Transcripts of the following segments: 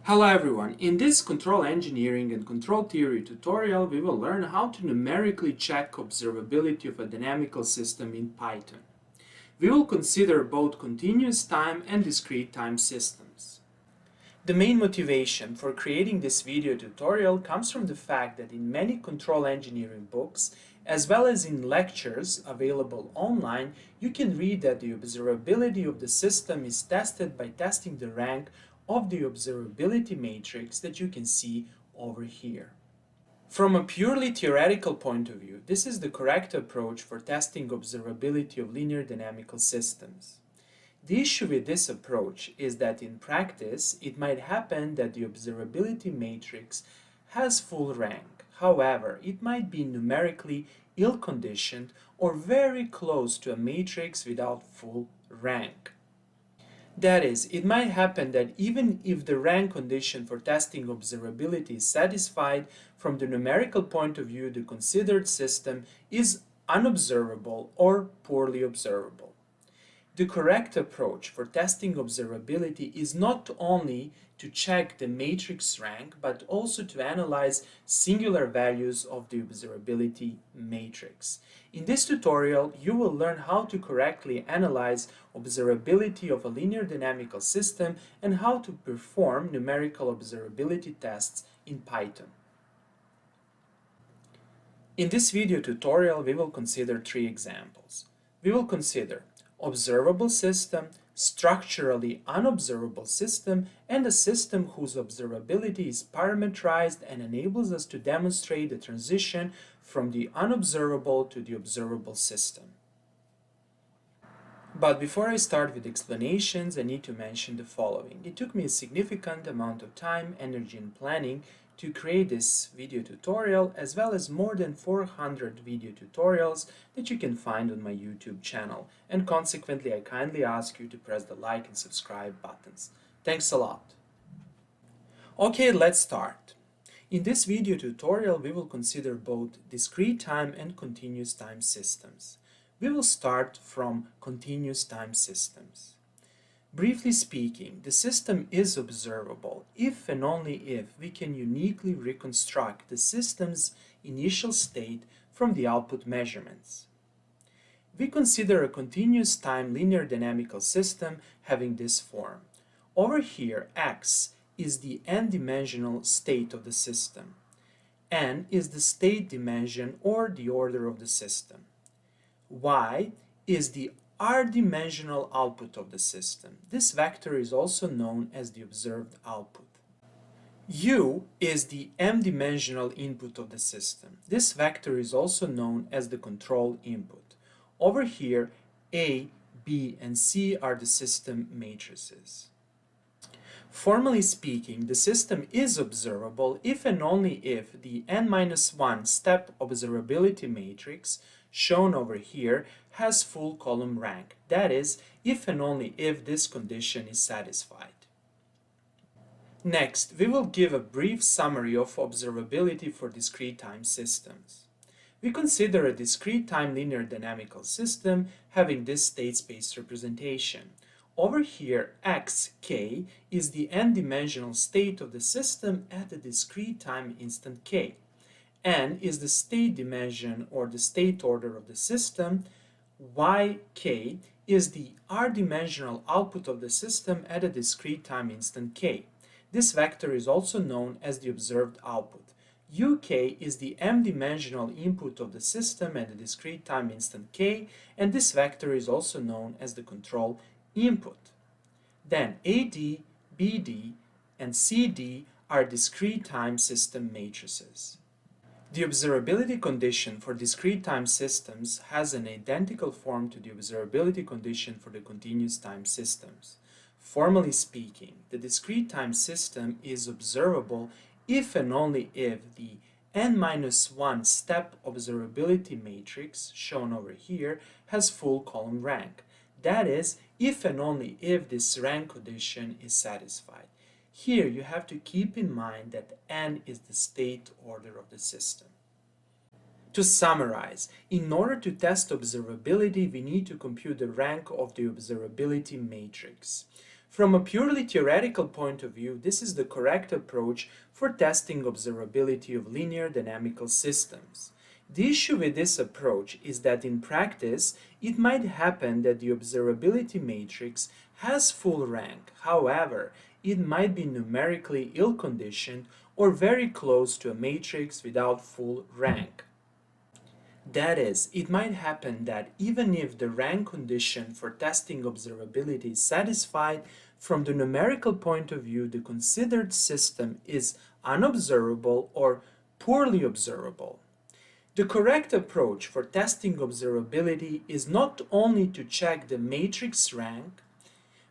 Hello everyone, in this control engineering and control theory tutorial we will learn how to numerically check observability of a dynamical system in Python. We will consider both continuous time and discrete time systems. The main motivation for creating this video tutorial comes from the fact that in many control engineering books, as well as in lectures available online, you can read that the observability of the system is tested by testing the rank of the observability matrix that you can see over here. From a purely theoretical point of view, this is the correct approach for testing observability of linear dynamical systems. The issue with this approach is that in practice, it might happen that the observability matrix has full rank. However, it might be numerically ill-conditioned or very close to a matrix without full rank. That is, it might happen that even if the rank condition for testing observability is satisfied, from the numerical point of view, the considered system is unobservable or poorly observable. The correct approach for testing observability is not only to check the matrix rank, but also to analyze singular values of the observability matrix. In this tutorial, you will learn how to correctly analyze observability of a linear dynamical system and how to perform numerical observability tests in Python. In this video tutorial, we will consider three examples. We will consider observable system, structurally unobservable system, and a system whose observability is parameterized and enables us to demonstrate the transition from the unobservable to the observable system. But before I start with explanations, I need to mention the following. It took me a significant amount of time, energy, and planning to create this video tutorial, as well as more than 400 video tutorials that you can find on my YouTube channel. And consequently, I kindly ask you to press the like and subscribe buttons. Thanks a lot. Okay, let's start. In this video tutorial, we will consider both discrete time and continuous time systems. We will start from continuous time systems. Briefly speaking, the system is observable if and only if we can uniquely reconstruct the system's initial state from the output measurements. We consider a continuous time linear dynamical system having this form. Over here, x is the n-dimensional state of the system. N is the state dimension or the order of the system. Y is the r-dimensional output of the system. This vector is also known as the observed output. U is the m-dimensional input of the system. This vector is also known as the control input. Over here, A, B, and C are the system matrices. Formally speaking, the system is observable if and only if the n-1 step observability matrix shown over here has full column rank. That is, if and only if this condition is satisfied. Next, we will give a brief summary of observability for discrete time systems. We consider a discrete time linear dynamical system having this state space representation. Over here, xk is the n-dimensional state of the system at the discrete time instant k. N is the state dimension or the state order of the system. Yk is the r-dimensional output of the system at a discrete time instant k. This vector is also known as the observed output. Uk is the m-dimensional input of the system at a discrete time instant k, and this vector is also known as the control input. Then AD, BD, and CD are discrete time system matrices. The observability condition for discrete time systems has an identical form to the observability condition for the continuous time systems. Formally speaking, the discrete time system is observable if and only if the n-1 step observability matrix, shown over here, has full column rank. That is, if and only if this rank condition is satisfied. Here you have to keep in mind that n is the state order of the system. To summarize, in order to test observability, we need to compute the rank of the observability matrix. From a purely theoretical point of view, this is the correct approach for testing observability of linear dynamical systems. The issue with this approach is that in practice, it might happen that the observability matrix has full rank. However, it might be numerically ill-conditioned or very close to a matrix without full rank. That is, it might happen that even if the rank condition for testing observability is satisfied, from the numerical point of view, the considered system is unobservable or poorly observable. The correct approach for testing observability is not only to check the matrix rank,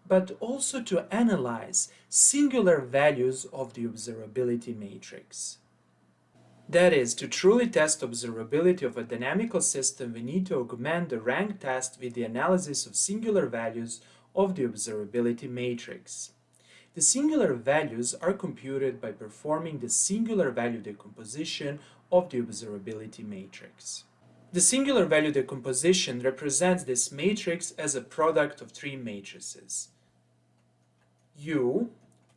but also to analyze singular values of the observability matrix. That is, to truly test observability of a dynamical system, we need to augment the rank test with the analysis of singular values of the observability matrix. The singular values are computed by performing the singular value decomposition of the observability matrix. The singular value decomposition represents this matrix as a product of three matrices: U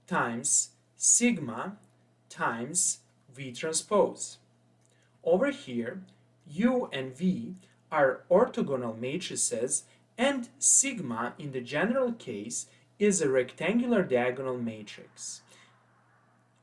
times sigma times V transpose. Over here, U and V are orthogonal matrices, and sigma in the general case is a rectangular diagonal matrix.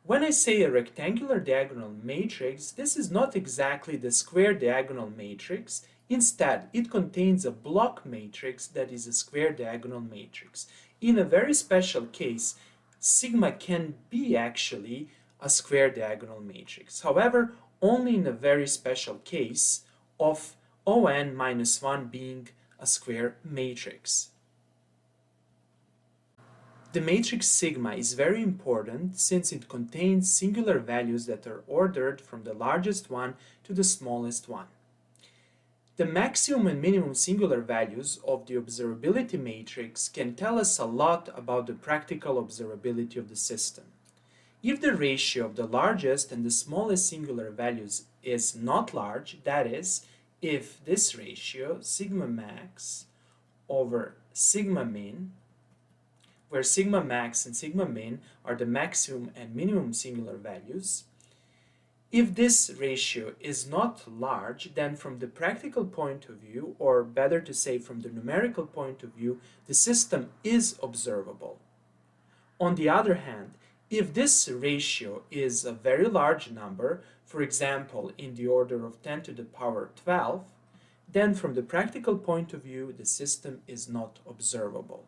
When I say a rectangular diagonal matrix, this is not exactly the square diagonal matrix. Instead, it contains a block matrix that is a square diagonal matrix. In a very special case, sigma can be actually a square diagonal matrix. However, only in a very special case of ON minus 1 being a square matrix. The matrix sigma is very important since it contains singular values that are ordered from the largest one to the smallest one. The maximum and minimum singular values of the observability matrix can tell us a lot about the practical observability of the system. If the ratio of the largest and the smallest singular values is not large, that is, if this ratio, sigma max over sigma min, where sigma max and sigma min are the maximum and minimum singular values, if this ratio is not large, then from the practical point of view, or better to say from the numerical point of view, the system is observable. On the other hand, if this ratio is a very large number, for example, in the order of 10 to the power 12, then from the practical point of view, the system is not observable.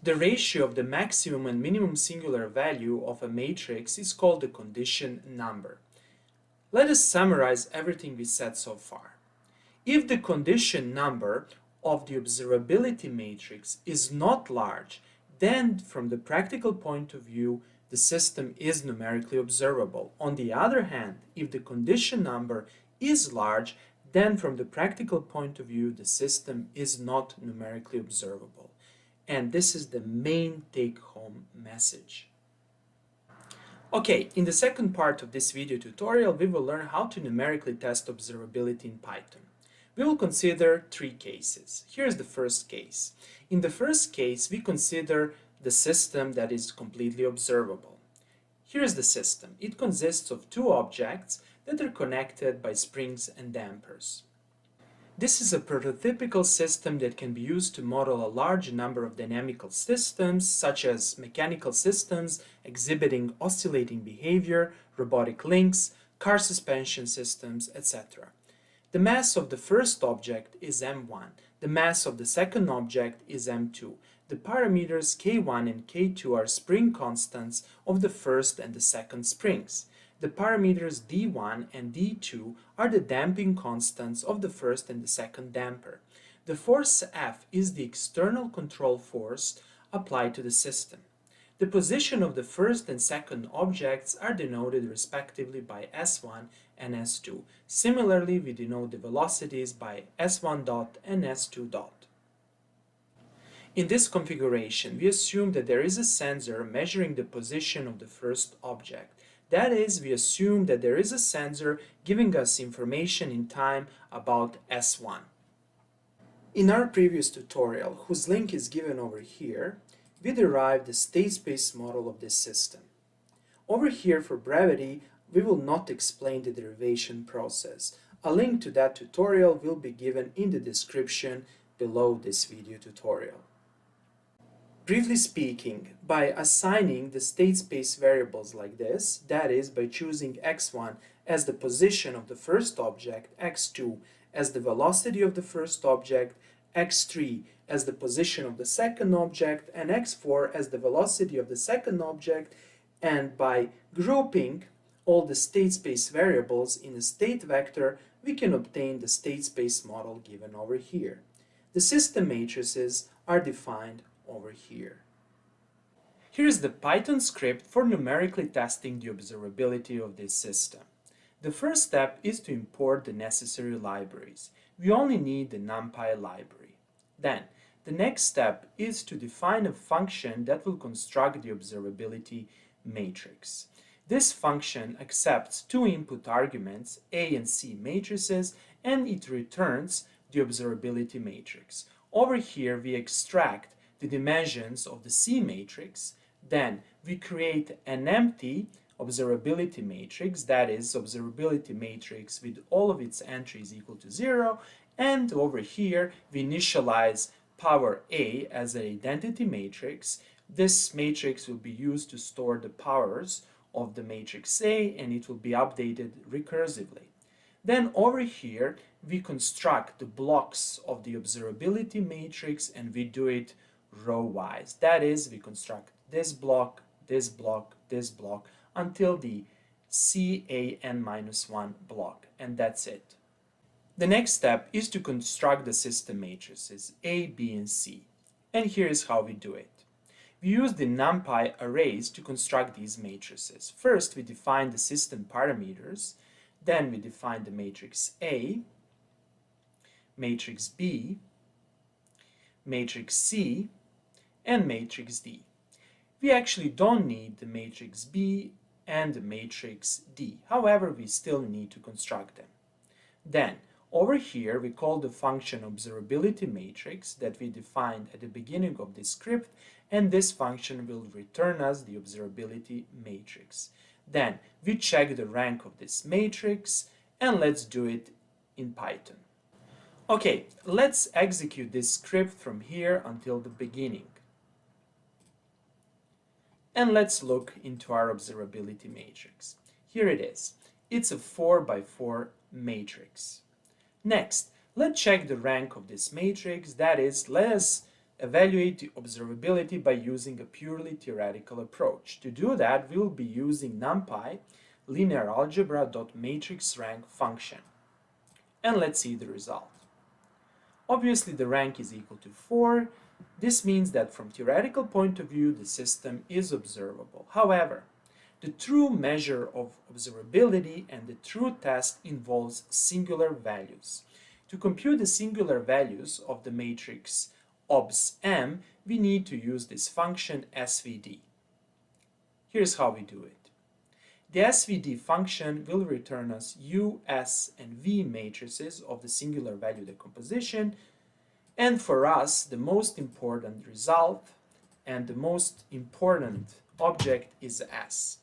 The ratio of the maximum and minimum singular value of a matrix is called the condition number. Let us summarize everything we said so far. If the condition number of the observability matrix is not large, then from the practical point of view, the system is numerically observable. On the other hand, if the condition number is large, then from the practical point of view, the system is not numerically observable. And this is the main take-home message. Okay, in the second part of this video tutorial, we will learn how to numerically test observability in Python. We will consider three cases. Here's the first case. In the first case, we consider the system that is completely observable. Here's the system. It consists of two objects that are connected by springs and dampers. This is a prototypical system that can be used to model a large number of dynamical systems, such as mechanical systems exhibiting oscillating behavior, robotic links, car suspension systems, etc. The mass of the first object is m1. The mass of the second object is m2. The parameters k1 and k2 are spring constants of the first and the second springs. The parameters d1 and d2 are the damping constants of the first and the second damper. The force F is the external control force applied to the system. The position of the first and second objects are denoted respectively by S1 and S2. Similarly, we denote the velocities by S1 dot and S2 dot. In this configuration, we assume that there is a sensor measuring the position of the first object. That is, we assume that there is a sensor giving us information in time about S1. In our previous tutorial, whose link is given over here, we derived the state space model of this system. Over here, for brevity, we will not explain the derivation process. A link to that tutorial will be given in the description below this video tutorial. Briefly speaking, by assigning the state space variables like this, that is, by choosing x1 as the position of the first object, x2 as the velocity of the first object, x3 as the position of the second object, and x4 as the velocity of the second object, and by grouping all the state space variables in a state vector, we can obtain the state space model given over here. The system matrices are defined over here. Here's the Python script for numerically testing the observability of this system. The first step is to import the necessary libraries. We only need the NumPy library. Then, the next step is to define a function that will construct the observability matrix. This function accepts two input arguments, A and C matrices, and it returns the observability matrix. Over here, we extract the dimensions of the C matrix, then we create an empty observability matrix, that is, observability matrix with all of its entries equal to 0, and over here we initialize power A as an identity matrix. This matrix will be used to store the powers of the matrix A, and it will be updated recursively. Then over here we construct the blocks of the observability matrix, and we do it row-wise. That is, we construct this block, this block, this block, until the CAN-1 block, and that's it. The next step is to construct the system matrices A, B, and C, and here is how we do it. We use the NumPy arrays to construct these matrices. First, we define the system parameters, then we define the matrix A, matrix B, matrix C, and matrix D. We actually don't need the matrix B and the matrix D. However, we still need to construct them. Then, over here, we call the function observability matrix that we defined at the beginning of this script, and this function will return us the observability matrix. Then, we check the rank of this matrix, and let's do it in Python. Okay, let's execute this script from here until the beginning. And let's look into our observability matrix. Here it is. It's a 4 by 4 matrix. Next, let's check the rank of this matrix. That is, let us evaluate the observability by using a purely theoretical approach. To do that, we'll be using NumPy linear algebra.matrixRank function. And let's see the result. Obviously, the rank is equal to 4. This means that from theoretical point of view, the system is observable. However, the true measure of observability and the true test involves singular values. To compute the singular values of the matrix obs_m, we need to use this function svd. Here's how we do it. The svd function will return us u, s, and v matrices of the singular value decomposition, and for us, the most important result and the most important object is S.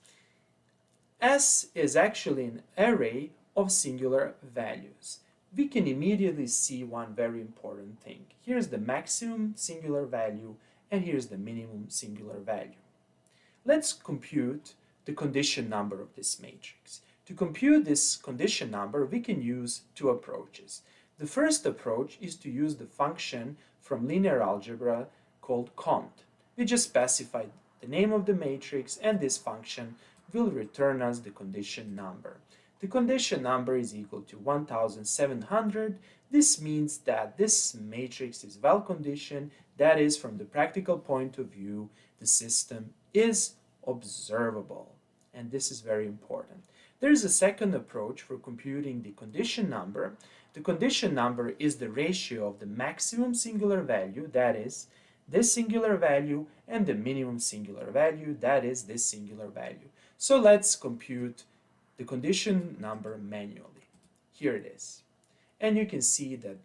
S is actually an array of singular values. We can immediately see one very important thing. Here's the maximum singular value, and here's the minimum singular value. Let's compute the condition number of this matrix. To compute this condition number, we can use two approaches. The first approach is to use the function from linear algebra called cont. We just specify the name of the matrix, and this function will return us the condition number. The condition number is equal to 1700. This means that this matrix is well conditioned. That is, from the practical point of view, the system is observable. And this is very important. There is a second approach for computing the condition number. The condition number is the ratio of the maximum singular value, that is, this singular value, and the minimum singular value, that is, this singular value. So let's compute the condition number manually. Here it is. And you can see that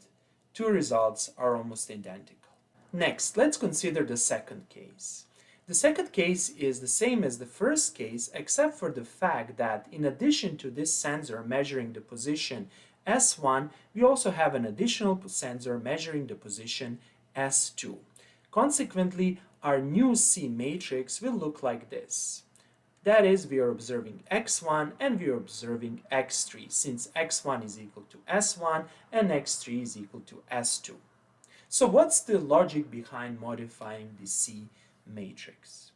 Two results are almost identical. Next, let's consider the second case. The second case is the same as the first case, except for the fact that in addition to this sensor measuring the position S1, we also have an additional sensor measuring the position S2. Consequently, our new C matrix will look like this. That is, we are observing x1 and we are observing x3, since x1 is equal to s1 and x3 is equal to s2. So what's the logic behind modifying the C matrix?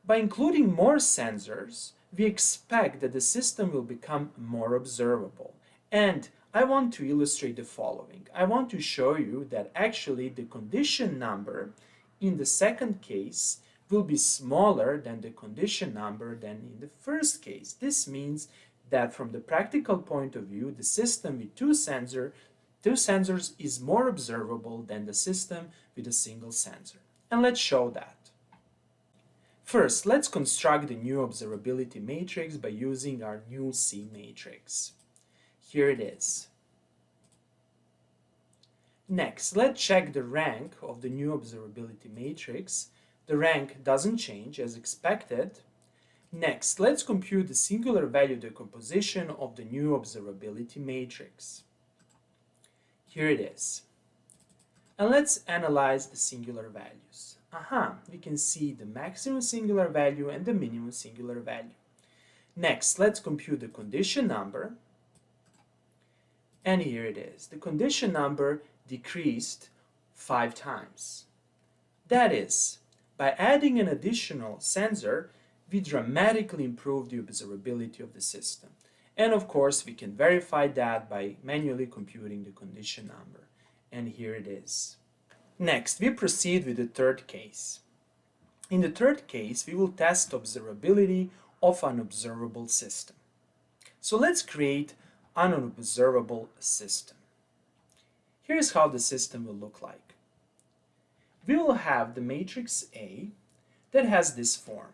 By including more sensors, we expect that the system will become more observable. And I want to illustrate the following. I want to show you that actually the condition number in the second case will be smaller than the condition number than in the first case. This means that from the practical point of view, the system with two sensors is more observable than the system with a single sensor. And let's show that. First, let's construct the new observability matrix by using our new C matrix. Here it is. Next, let's check the rank of the new observability matrix. The rank doesn't change as expected. Next, let's compute the singular value decomposition of the new observability matrix. Here it is. And let's analyze the singular values. We can see the maximum singular value and the minimum singular value. Next, let's compute the condition number. And here it is. The condition number decreased 5 times. That is, by adding an additional sensor, we dramatically improve the observability of the system. And of course, we can verify that by manually computing the condition number. And here it is. Next, we proceed with the third case. In the third case, we will test observability of an observable system. So let's create an observable system. Here's how the system will look like. We will have the matrix A that has this form.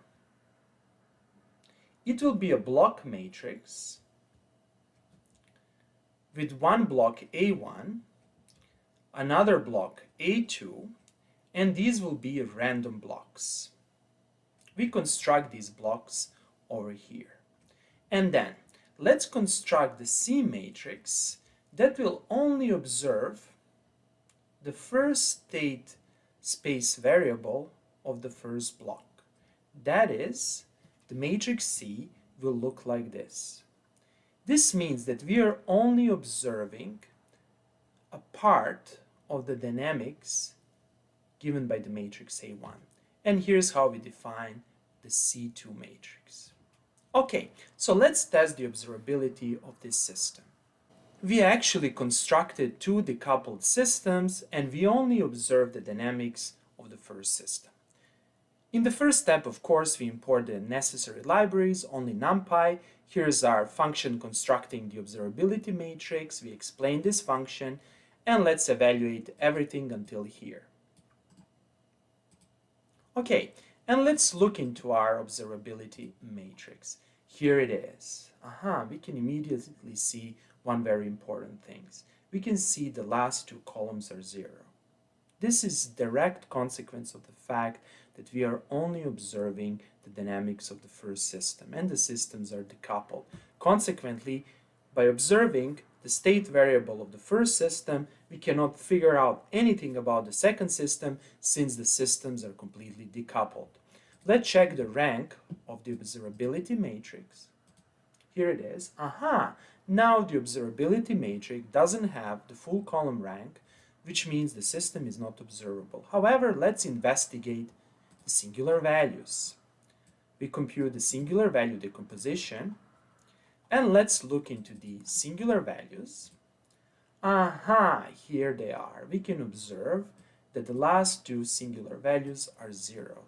It will be a block matrix with one block A1, another block A2, and these will be random blocks. We construct these blocks over here. And then let's construct the C matrix that will only observe the first state space variable of the first block. That is, the matrix C will look like this. This means that we are only observing a part of the dynamics given by the matrix A1. And here's how we define the C2 matrix. Okay, so let's test the observability of this system. We actually constructed two decoupled systems and we only observe the dynamics of the first system. In the first step, of course, we import the necessary libraries, only NumPy. Here's our function constructing the observability matrix. We explain this function and let's evaluate everything until here. Okay, and let's look into our observability matrix. Here it is. We can immediately see one very important thing. We can see the last two columns are 0. This is direct consequence of the fact that we are only observing the dynamics of the first system and the systems are decoupled. Consequently, by observing the state variable of the first system, we cannot figure out anything about the second system since the systems are completely decoupled. Let's check the rank of the observability matrix. Here it is. Now the observability matrix doesn't have the full column rank, which means the system is not observable. However, let's investigate the singular values. We compute the singular value decomposition, and let's look into the singular values. Here they are. We can observe that the last two singular values are 0.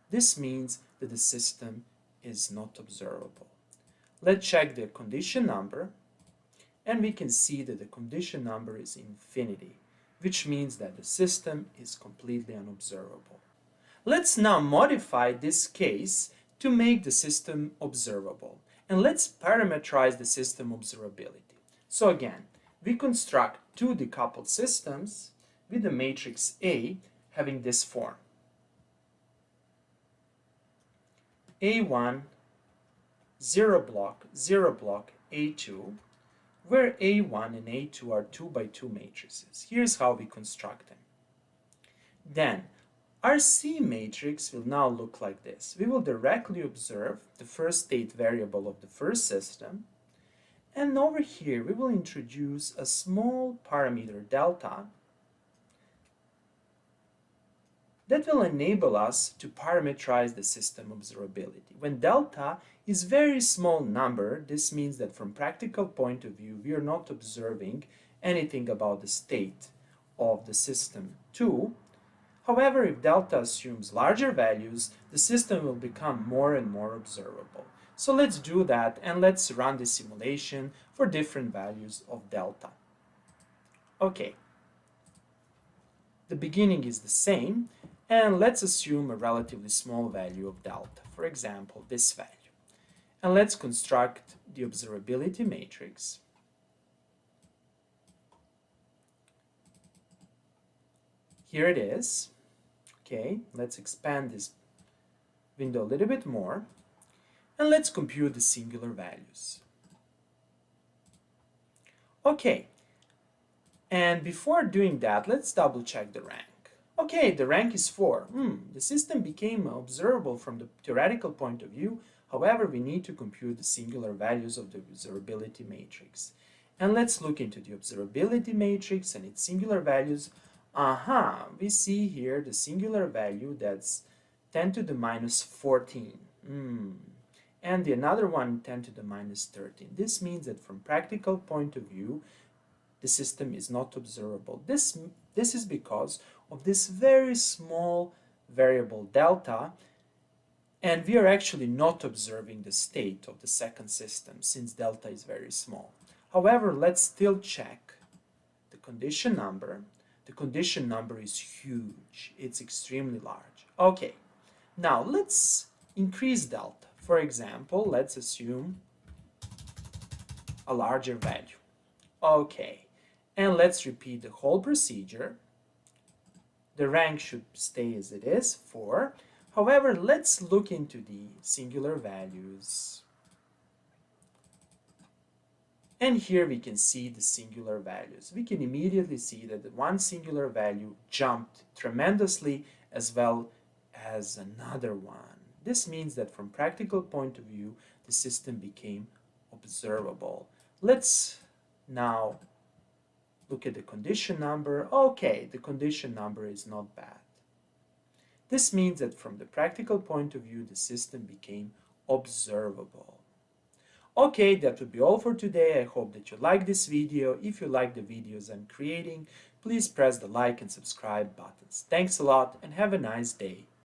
This means that the system is not observable. Let's check the condition number, and we can see that the condition number is infinity, which means that the system is completely unobservable. Let's now modify this case to make the system observable, and let's parameterize the system observability. So again, we construct two decoupled systems with the matrix A having this form. A1, 0 block, A2, where A1 and A2 are 2 by 2 matrices. Here's how we construct them. Then, our C matrix will now look like this. We will directly observe the first state variable of the first system, and over here we will introduce a small parameter delta that will enable us to parameterize the system observability. When delta is a very small number, this means that from practical point of view, we are not observing anything about the state of the system 2. However, if delta assumes larger values, the system will become more and more observable. So let's do that, and let's run the simulation for different values of delta. Okay. The beginning is the same, and let's assume a relatively small value of delta, for example, this value. And let's construct the observability matrix. Here it is. Okay, let's expand this window a little bit more, and let's compute the singular values. Okay, and before doing that, let's double check the rank. Okay, the rank is 4. The system became observable from the theoretical point of view. However, we need to compute the singular values of the observability matrix. And let's look into the observability matrix and its singular values. We see here the singular value that's 10 to the minus 14. And the another one 10 to the minus 13. This means that from practical point of view, the system is not observable. This is because of this very small variable delta, and we are actually not observing the state of the second system since delta is very small. However, let's still check the condition number. The condition number is huge. It's extremely large. Okay, now let's increase delta. For example, let's assume a larger value. Okay, and let's repeat the whole procedure. The rank should stay as it is, 4. However, let's look into the singular values. And here we can see the singular values. We can immediately see that the one singular value jumped tremendously as well as another one. This means that from practical point of view, the system became observable. Let's now look at the condition number. Okay, the condition number is not bad. This means that from the practical point of view, the system became observable. Okay, that would be all for today. I hope that you like this video. If you like the videos I'm creating, please press the like and subscribe buttons. Thanks a lot and have a nice day.